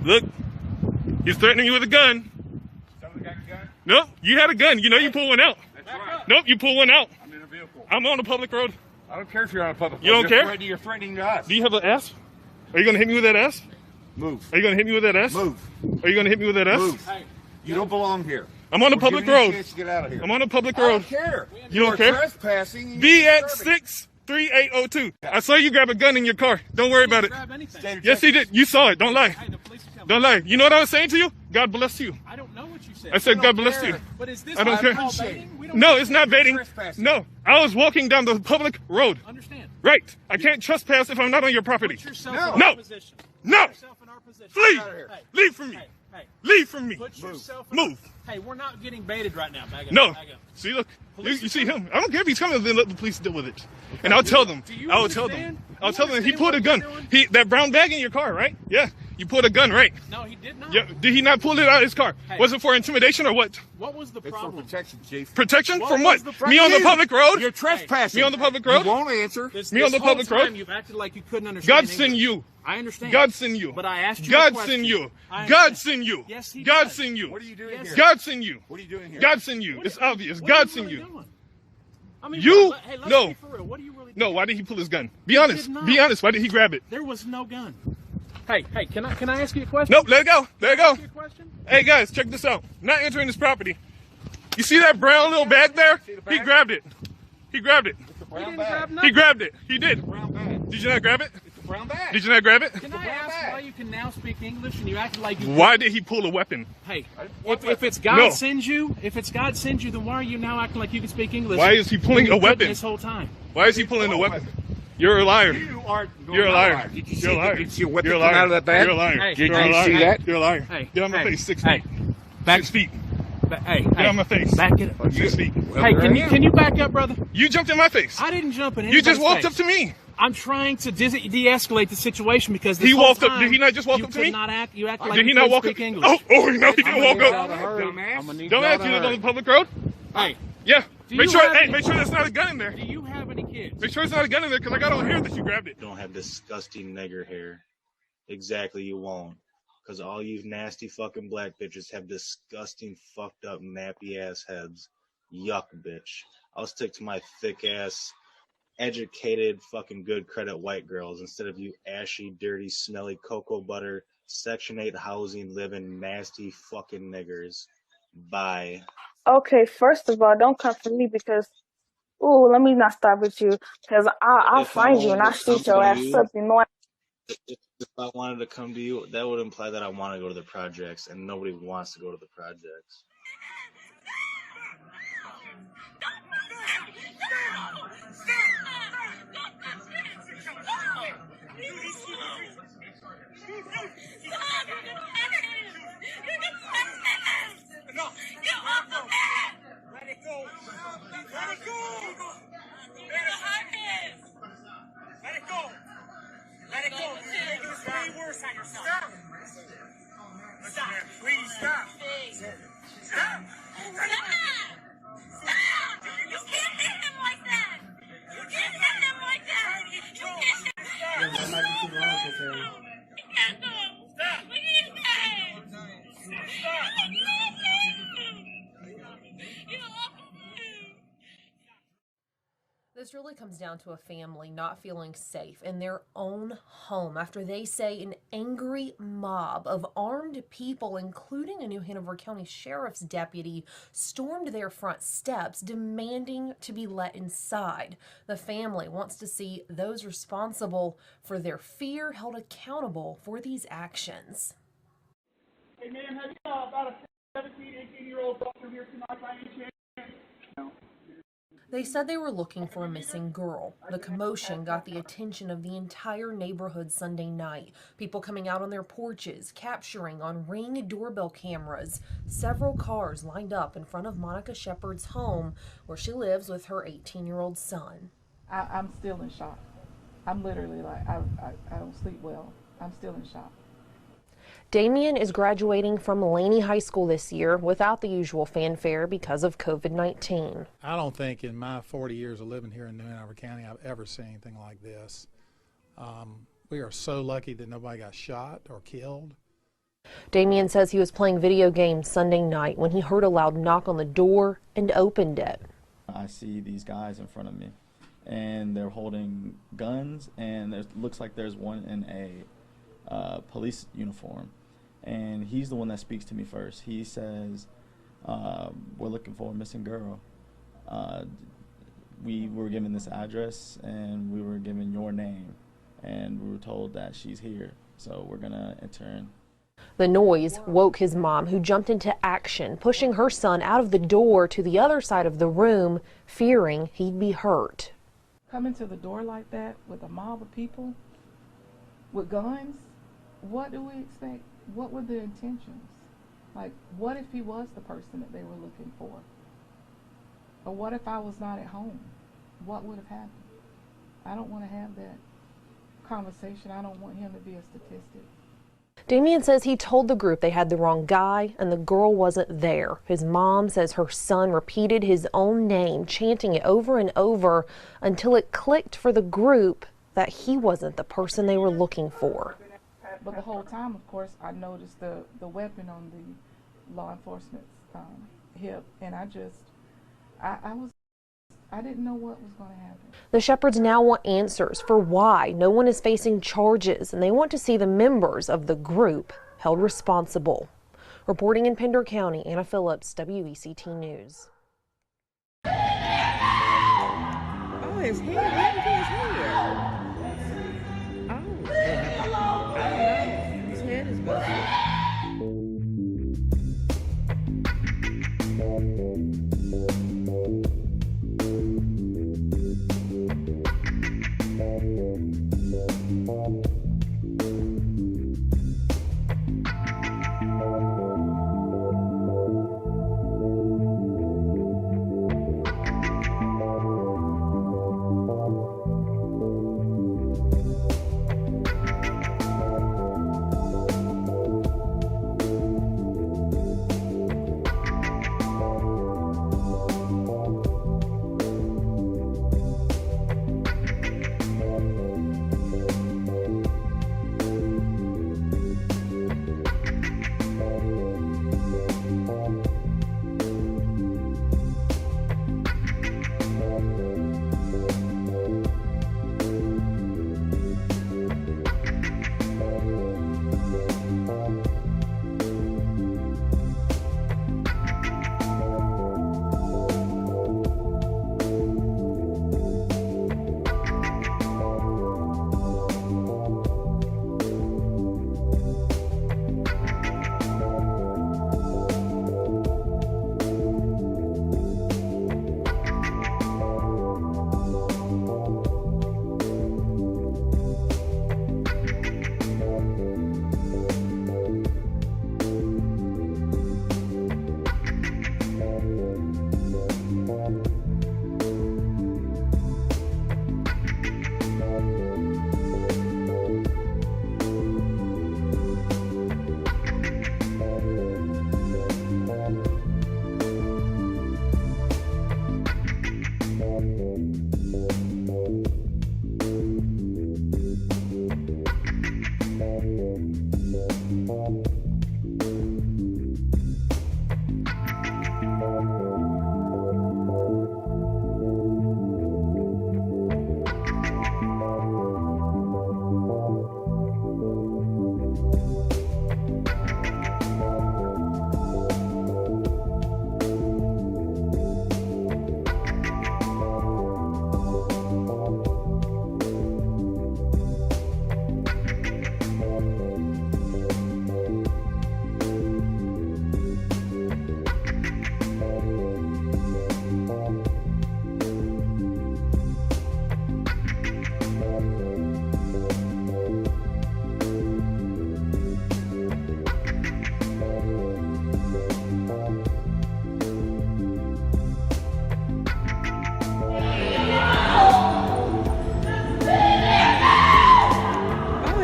Look, he's threatening you with a gun. Somebody got a gun? No, you had a gun. You know you pull one out. That's right. Nope, you pull one out. I'm in a vehicle. I'm on a public road. I don't care if you're on a public road. You don't care? You're threatening us. Do you have an ass? Are you gonna hit me with that ass? Move. Are you gonna hit me with that ass? Move. Are you gonna hit me with that ass? Move. You don't belong here. I'm on a public road. Get out of here. I'm on a public I don't road. care. You don't are care? Trespassing. Be at 63802. I saw you grab a gun in your car. Don't worry about it. Yes, he did. You saw it. Don't lie. Don't lie. You know what I was saying to you? God bless you. I don't know what you said. I said God bless you. But is this I don't care. No, it's not baiting. No, I was walking down the public road. Understand? Right. I can't trespass if I'm not on your property. Put yourself No. in No. our position. No. Put yourself in our position. Flee. out of here. Hey, Leave from me. hey, Leave from me. put yourself in Move. Hey, we're not getting baited right now. Back up. No. Back up. See, look. You see him. I don't care if he's coming. Then let the police deal with it. And I'll tell them. Do you I will tell them. understand? I'll Do tell you them. He understand pulled a what gun. you're doing? That brown bag in your car, right? Yeah. You pulled a gun, right? No, he did not. Yeah. Did he not pull it out of his car? Hey. Was it for intimidation or what? What was the It's for problem? protection, Chief. Protection What from was what? the Me on the public road? You're trespassing. Me on the public road? You won't answer. Me on the whole public road? time You've acted like you couldn't understand God English. send you. I understand. God send you. But I asked you God a question. send you. I God understand. send you. Yes, he God does. send you. What are you doing Yes. here? God send you. What are you doing here? God send you. It's obvious. What God are you send really you. doing? I mean, You- hey, let's no. be for real. What are you really doing? No, why did he pull his gun? Be honest. did not. Be honest. Why did he grab it? There was no gun. Hey, can I ask you a question? Nope, let it go. Let it go. Ask you a question? Hey guys, check this out. Not entering this property. You see that brown little bag there? See the He bag? grabbed it. He grabbed it. It's a He brown didn't bag. grab He nothing. grabbed it. He did. Brown bag. Did you not grab it? It's a brown bag. Did you not grab it? Can I brown ask bag. why you can now speak English and you act like you? Why did he pull a weapon? Hey, What if it's God No. sends you, then why are you now acting like you can speak English? Why is he pulling when you a couldn't weapon? this whole time? Why is he pulling a weapon? You're a liar. You are. You're a liar. Did you see, You're a liar. Did you see a weapon You're a come liar. out of that bag? You're a liar. Hey, Did You're a you liar. see that? You're a liar. Hey, Get on my hey, face. 6 hey. feet. Back, 6 feet. Hey, Get hey, on my face. back it up. 6 feet. Hey, can you back up, brother? You jumped in my face. I didn't jump in. You just anybody's walked face. up to me. I'm trying to de-escalate the situation because this He whole walked up- time, did he not just walk you up to could me? Not act. You acted like Did he you not couldn't walk up? speak English. Oh, no, he didn't walk up. Dumbass. Dumbass, you live on the public road? Hey, Yeah. Do Make you sure, have hey, any- make sure there's not a gun in there. do you have any kids? Make sure there's not a gun in there because I got on here that you grabbed it. Don't have disgusting nigger hair. Exactly, you won't. Because all you nasty fucking black bitches have disgusting, fucked up, nappy ass heads. Yuck, bitch. I'll stick to my thick ass, educated, fucking good credit white girls instead of you ashy, dirty, smelly cocoa butter, Section 8 housing living nasty fucking niggers. Bye. Okay, first of all, don't come for me because, ooh, let me not start with you because I'll If I find you and wanted I'll to shoot come your to ass you- up. You know, If I wanted to come to you, that would imply that I want to go to the projects, and nobody wants to go to the projects. Let it go. Let it go. Let it go. Let it go. You're making this way worse on yourself. Stop. Stop. Please stop. Stop. You can't hit him like that! You can't hit him like that! You can't hit him! That might be too long for him. You can't go! Stop! Look at his face! Stop. You love him! This really comes down to a family not feeling safe in their own home after they say an angry mob of armed people, including a New Hanover County Sheriff's deputy, stormed their front steps demanding to be let inside. The family wants to see those responsible for their fear held accountable for these actions. Hey, man, have you about a 17, 18-year-old doctor here tonight by any chance? They said they were looking for a missing girl. The commotion got the attention of the entire neighborhood Sunday night. People coming out on their porches, capturing on Ring doorbell cameras. Several cars lined up in front of Monica Shepard's home, where she lives with her 18-year-old son. I'm still in shock. I'm literally like, I don't sleep well. I'm still in shock. Damien is graduating from Laney High School this year without the usual fanfare because of COVID-19. I don't think in my 40 years of living here in New Hanover County I've ever seen anything like this. We are so lucky that nobody got shot or killed. Damien says he was playing video games Sunday night when he heard a loud knock on the door and opened it. I see these guys in front of me, and they're holding guns, and it looks like there's one in a police uniform. And he's the one that speaks to me first. He says, we're looking for a missing girl. We were given this address, and we were given your name, and we were told that she's here, so we're gonna enter in. The noise woke his mom, who jumped into action, pushing her son out of the door to the other side of the room, fearing he'd be hurt. Coming to the door like that with a mob of people with guns, what do we expect? What were the intentions? Like, what if he was the person that they were looking for? Or what if I was not at home? What would have happened? I don't want to have that conversation. I don't want him to be a statistic. Damien says he told the group they had the wrong guy and the girl wasn't there. His mom says her son repeated his own name, chanting it over and over until it clicked for the group that he wasn't the person they were looking for. But the whole time, of course, I noticed the weapon on the law enforcement's hip, and I didn't know what was going to happen. The Shepherds now want answers for why no one is facing charges, and they want to see the members of the group held responsible. Reporting in Pender County, Anna Phillips, WECT News. Oh, his hair. What happened to his hair? Oh, I don't know. His head is busted.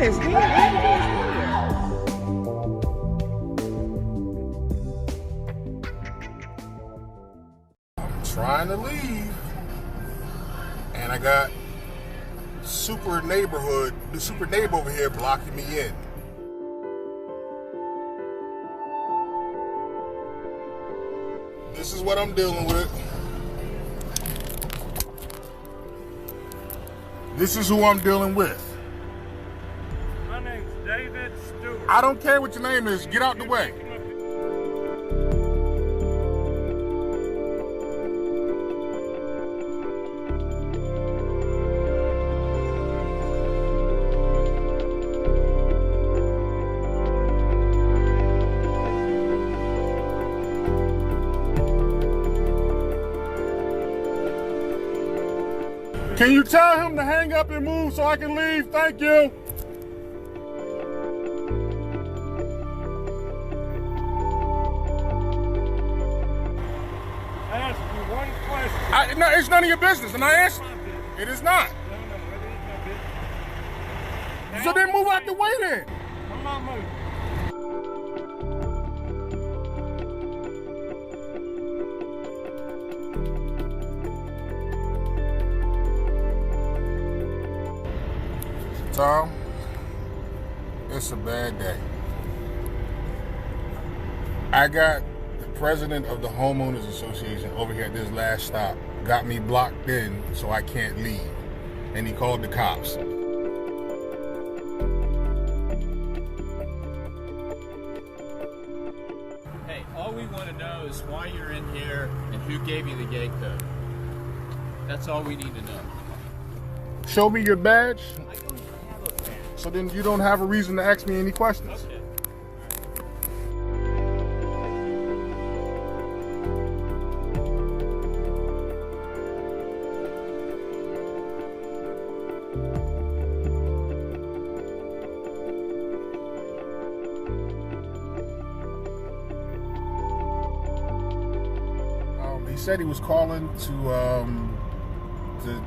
his hair. What happened to his hair? I'm trying to leave, and I got the super neighbor over here blocking me in. This is what I'm dealing with. This is who I'm dealing with. My name's David Stewart. I don't care what your name is. Get out the way. Can you tell him to hang up and move so I can leave? Thank you. I asked you one question. No, it's none of your business, and I answered. It is not. So then move out the way then. I'm not moving. Tom, it's a bad day. I got the president of the Homeowners Association over here at this last stop, got me blocked in so I can't leave, and he called the cops. Hey, all we want to know is why you're in here and who gave you the gate code. That's all we need to know. Show me your badge. So then you don't have a reason to ask me any questions. Okay. He said he was calling to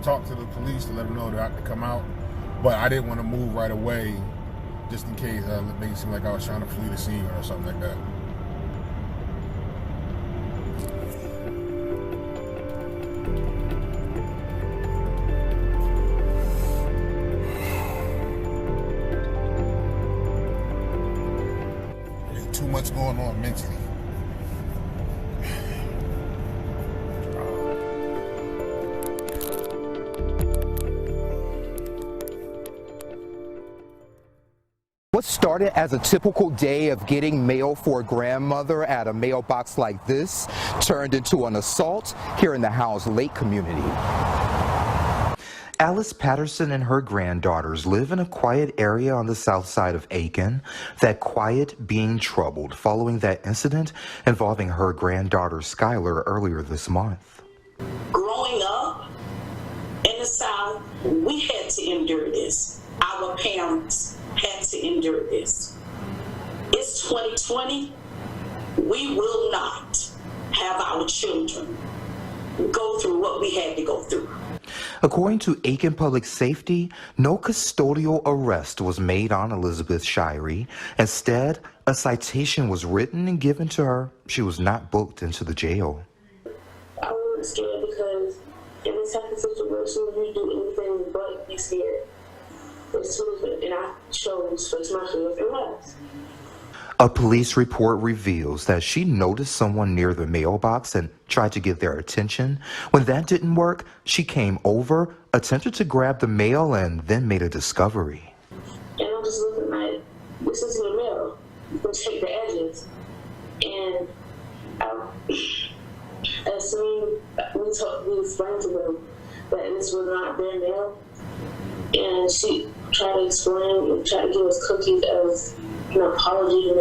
talk to the police to let them know they have to come out. But I didn't want to move right away, just in case it made it seem like I was trying to flee the scene or something like that. There's too much going on mentally. What started as a typical day of getting mail for a grandmother at a mailbox like this turned into an assault here in the Howes Lake community. Alice Patterson and her granddaughters live in a quiet area on the south side of Aiken. That quiet being troubled following that incident involving her granddaughter Skylar earlier this month. Growing up in the South, we had to endure this. Our parents had to endure this. It's 2020. We will not have our children go through what we had to go through. According to Aiken Public Safety, no custodial arrest was made on Elizabeth Shirey. Instead, a citation was written and given to her. She was not booked into the jail. I was scared because in this type of situation, you do anything but be scared. And I chose for myself and was. A police report reveals that she noticed someone near the mailbox and tried to get their attention. When that didn't work, she came over, attempted to grab the mail, and then made a discovery. And I'm just looking like, this is your mail. You can take the edges. And as soon as we explained to them that this was not their mail, and she tried to explain and tried to give us cookies as an apology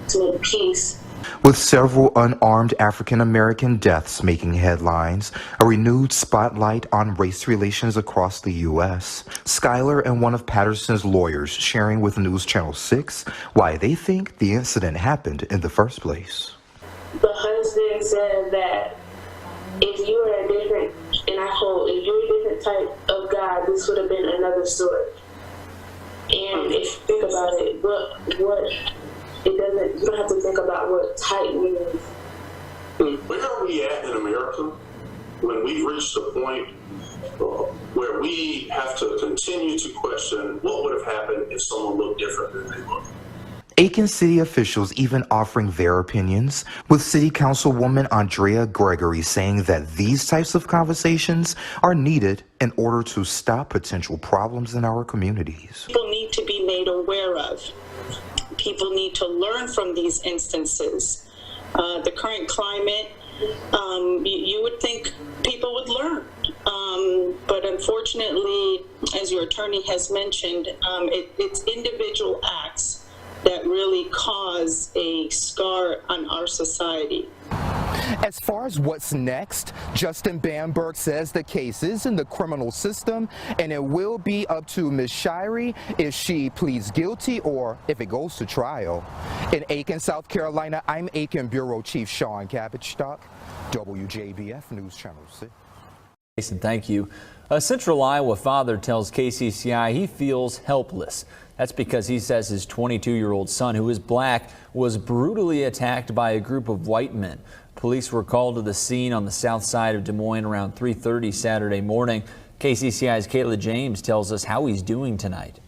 to make peace. With several unarmed African-American deaths making headlines, a renewed spotlight on race relations across the U.S., Skylar and one of Patterson's lawyers sharing with News Channel 6 why they think the incident happened in the first place. The husband said that if you were a different, and I quote, if you're a different type of guy, this would have been another story. And if you think about it, it doesn't, you don't have to think about what type means. Where are we at in America when we've reached a point where we have to continue to question what would have happened if someone looked different than they look? Aiken City officials even offering their opinions, with City Councilwoman Andrea Gregory saying that these types of conversations are needed in order to stop potential problems in our communities. People need to be made aware of. People need to learn from these instances. The current climate, you would think people would learn. But unfortunately, as your attorney has mentioned, it's individual acts that really cause a scar on our society. As far as what's next, Justin Bamberg says the case is in the criminal system, and it will be up to Ms. Shirey if she pleads guilty or if it goes to trial. In Aiken, South Carolina, I'm Aiken Bureau Chief Sean Cabbage-Stock, WJBF News Channel 6. Jason, thank you. A Central Iowa father tells KCCI he feels helpless. That's because he says his 22-year-old son, who is black, was brutally attacked by a group of white men. Police were called to the scene on the south side of Des Moines around 3:30 Saturday morning. KCCI's Kayla James tells us how he's doing tonight.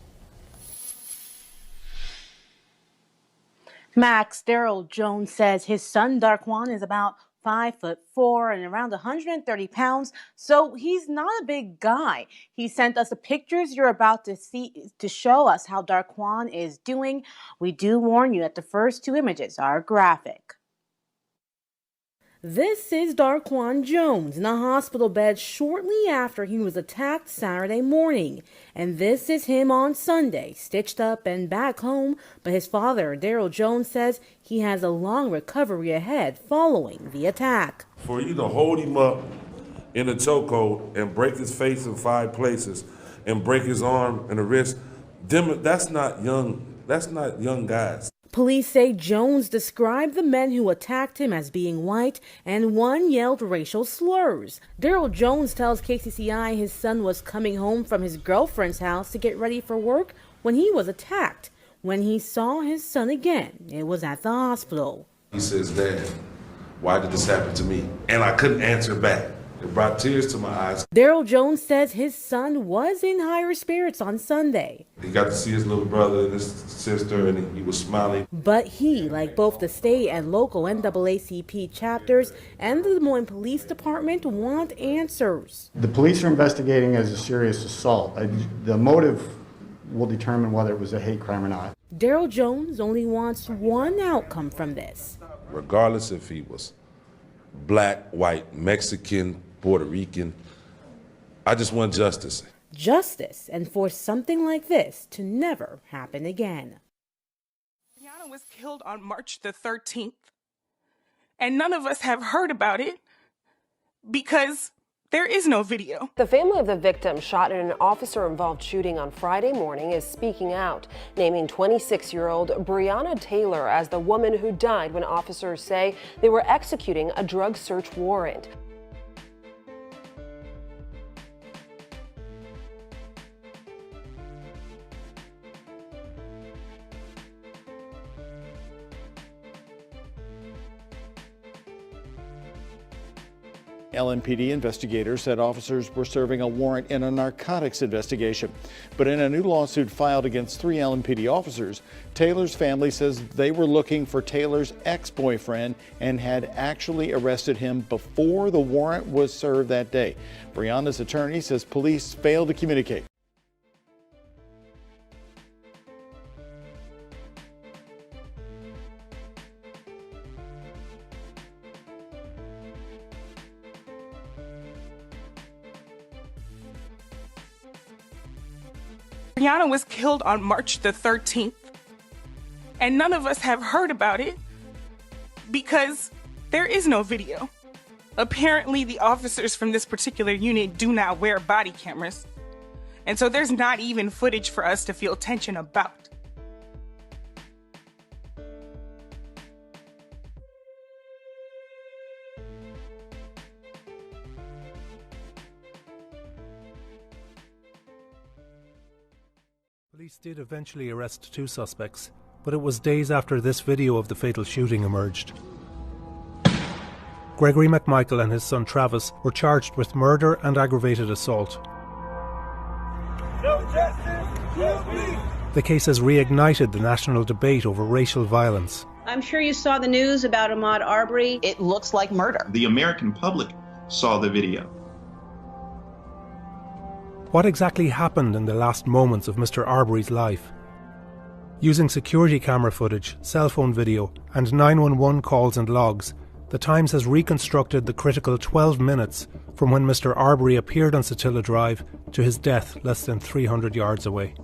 Max Daryl Jones says his son Darquan is about 5'4" and around 130 pounds, so he's not a big guy. He sent us the pictures you're about to see to show us how Darquan is doing. We do warn you that the first two images are graphic. This is Darquan Jones in a hospital bed shortly after he was attacked Saturday morning. And this is him on Sunday, stitched up and back home. But his father, Daryl Jones, says he has a long recovery ahead following the attack. For you to hold him up in a chokehold and break his face in 5 places and break his arm and the wrist, that's not young guys. Police say Jones described the men who attacked him as being white, and one yelled racial slurs. Daryl Jones tells KCCI his son was coming home from his girlfriend's house to get ready for work when he was attacked. When he saw his son again, it was at the hospital. He says, "Dad, why did this happen to me?" And I couldn't answer back. It brought tears to my eyes. Daryl Jones says his son was in higher spirits on Sunday. He got to see his little brother and his sister, and he was smiling. But he, like both the state and local NAACP chapters and the Des Moines Police Department, want answers. The police are investigating as a serious assault. The motive will determine whether it was a hate crime or not. Daryl Jones only wants one outcome from this. Regardless if he was black, white, Mexican, Puerto Rican, I just want justice. Justice, and for something like this to never happen again. Brianna was killed on March the 13th, and none of us have heard about it because there is no video. The family of the victim shot in an officer-involved shooting on Friday morning is speaking out, naming 26-year-old Breonna Taylor as the woman who died when officers say they were executing a drug search warrant. LMPD investigators said officers were serving a warrant in a narcotics investigation. But in a new lawsuit filed against 3 LMPD officers, Taylor's family says they were looking for Taylor's ex-boyfriend and had actually arrested him before the warrant was served that day. Breonna's attorney says police failed to communicate. Brianna was killed on March the 13th, and none of us have heard about it because there is no video. Apparently, the officers from this particular unit do not wear body cameras, and so there's not even footage for us to feel tension about. Police did eventually arrest 2 suspects, but it was days after this video of the fatal shooting emerged. Gregory McMichael and his son Travis were charged with murder and aggravated assault. No justice, no peace. The case has reignited the national debate over racial violence. I'm sure you saw the news about Ahmaud Arbery. It looks like murder. The American public saw the video. What exactly happened in the last moments of Mr. Arbery's life? Using security camera footage, cell phone video, and 911 calls and logs, The Times has reconstructed the critical 12 minutes from when Mr. Arbery appeared on Satilla Drive to his death less than 300 yards away.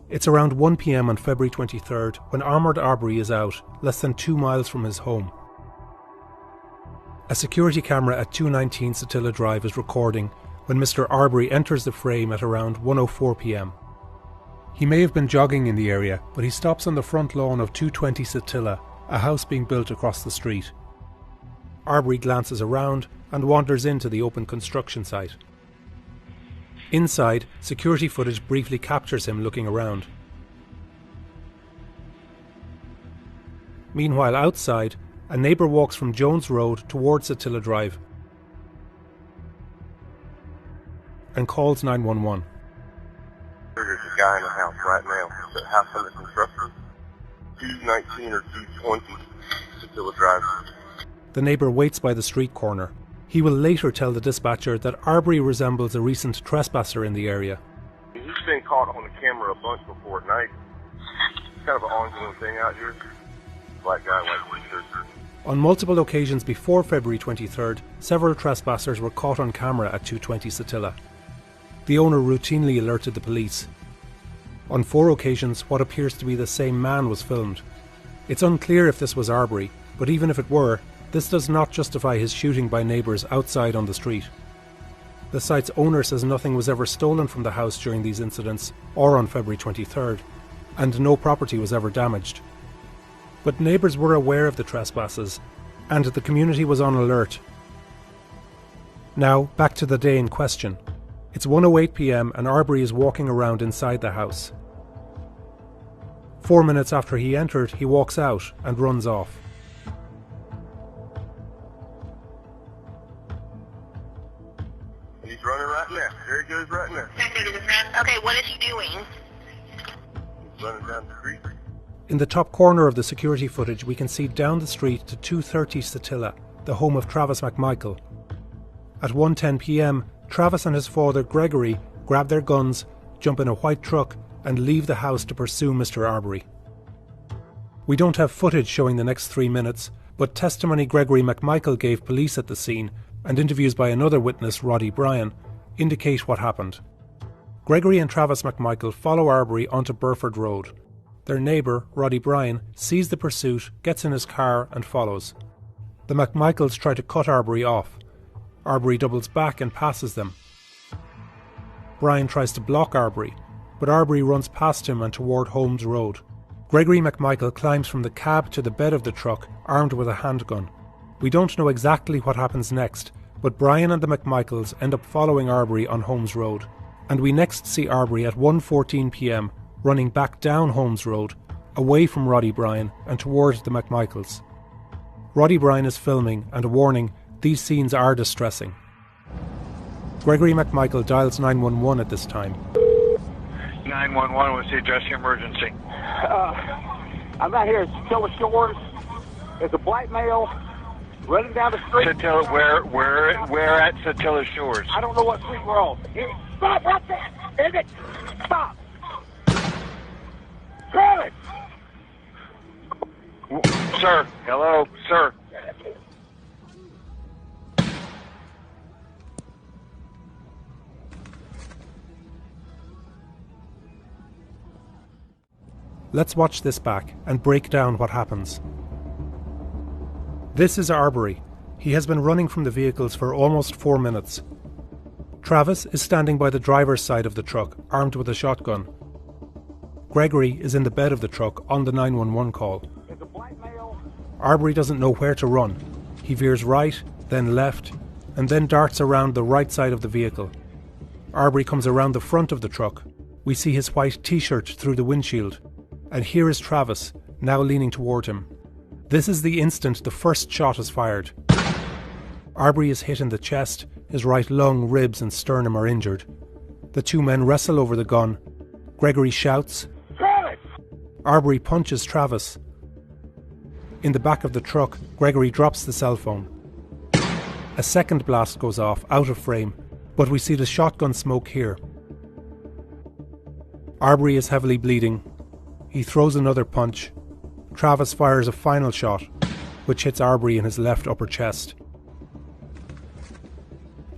It's around 1 p.m. on February 23rd when Ahmaud Arbery is out, less than 2 miles from his home. A security camera at 219 Satilla Drive is recording when Mr. Arbery enters the frame at around 1:04 p.m. He may have been jogging in the area, but he stops on the front lawn of 220 Satilla, a house being built across the street. Arbery glances around and wanders into the open construction site. Inside, security footage briefly captures him looking around. Meanwhile, outside, a neighbour walks from Jones Road towards Satilla Drive and calls 911. There's a guy in the house right now. The house under construction. 219 or 220 Satilla Drive. The neighbour waits by the street corner. He will later tell the dispatcher that Arbery resembles a recent trespasser in the area. He's been caught on the camera a bunch before at night. It's kind of an ongoing thing out here. Black guy, white t-shirt. On multiple occasions before February 23rd, several trespassers were caught on camera at 220 Satilla. The owner routinely alerted the police. On 4 occasions, what appears to be the same man was filmed. It's unclear if this was Arbery, but even if it were, this does not justify his shooting by neighbours outside on the street. The site's owner says nothing was ever stolen from the house during these incidents, or on February 23rd, and no property was ever damaged. But neighbours were aware of the trespasses, and the community was on alert. Now, back to the day in question. It's 1:08 p.m. and Arbery is walking around inside the house. 4 minutes after he entered, he walks out and runs off. He's running right now. There he goes right now. Okay, what is he doing? He's running down the street. In the top corner of the security footage, we can see down the street to 230 Satilla, the home of Travis McMichael. At 1:10 p.m, Travis and his father Gregory grab their guns, jump in a white truck and leave the house to pursue Mr. Arbery. We don't have footage showing the next 3 minutes, but testimony Gregory McMichael gave police at the scene and interviews by another witness, Roddy Bryan, indicate what happened. Gregory and Travis McMichael follow Arbery onto Burford Road. Their neighbour, Roddy Bryan, sees the pursuit, gets in his car and follows. The McMichaels try to cut Arbery off. Arbery doubles back and passes them. Bryan tries to block Arbery, but Arbery runs past him and toward Holmes Road. Gregory McMichael climbs from the cab to the bed of the truck, armed with a handgun. We don't know exactly what happens next, but Bryan and the McMichaels end up following Arbery on Holmes Road, and we next see Arbery at 1:14 p.m. running back down Holmes Road, away from Roddy Bryan and towards the McMichaels. Roddy Bryan is filming, and a warning, these scenes are distressing. Gregory McMichael dials 911 at this time. 911, what's the address of your emergency? I'm out here at Satilla Shores. There's a black male running down the street. Satilla, where at Satilla Shores? I don't know what street we're on. Stop right there! Is it? Stop! Travis! Sir, hello, sir. Let's watch this back and break down what happens. This is Arbery. He has been running from the vehicles for almost 4 minutes. Travis is standing by the driver's side of the truck, armed with a shotgun. Gregory is in the bed of the truck on the 911 call. Arbery doesn't know where to run. He veers right, then left, and then darts around the right side of the vehicle. Arbery comes around the front of the truck. We see his white t-shirt through the windshield. And here is Travis, now leaning toward him. This is the instant the first shot is fired. Arbery is hit in the chest, his right lung, ribs and sternum are injured. The two men wrestle over the gun, Gregory shouts. Travis! Arbery punches Travis. In the back of the truck, Gregory drops the cell phone. A second blast goes off, out of frame, but we see the shotgun smoke here. Arbery is heavily bleeding. He throws another punch. Travis fires a final shot, which hits Arbery in his left upper chest.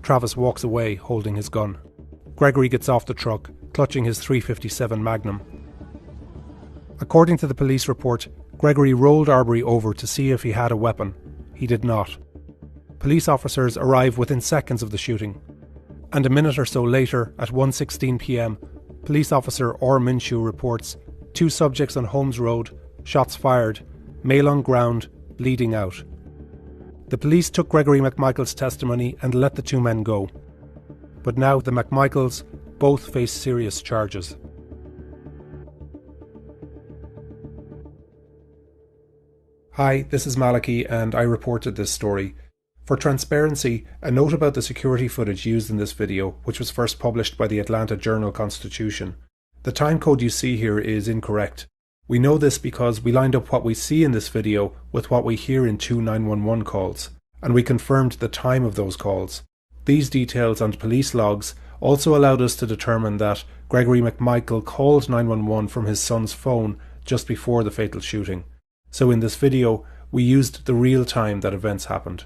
Travis walks away, holding his gun. Gregory gets off the truck, clutching his .357 Magnum. According to the police report, Gregory rolled Arbery over to see if he had a weapon. He did not. Police officers arrive within seconds of the shooting. And a minute or so later, at 1:16 p.m, police officer Orr Minshew reports 2 subjects on Holmes Road, shots fired, male on ground, bleeding out. The police took Gregory McMichael's testimony and let the 2 men go. But now the McMichaels both face serious charges. Hi, this is Malachy and I reported this story. For transparency, a note about the security footage used in this video, which was first published by the Atlanta Journal-Constitution. The timecode you see here is incorrect. We know this because we lined up what we see in this video with what we hear in 2 911 calls, and we confirmed the time of those calls. These details and police logs also allowed us to determine that Gregory McMichael called 911 from his son's phone just before the fatal shooting. So in this video, we used the real time that events happened.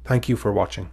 Thank you for watching.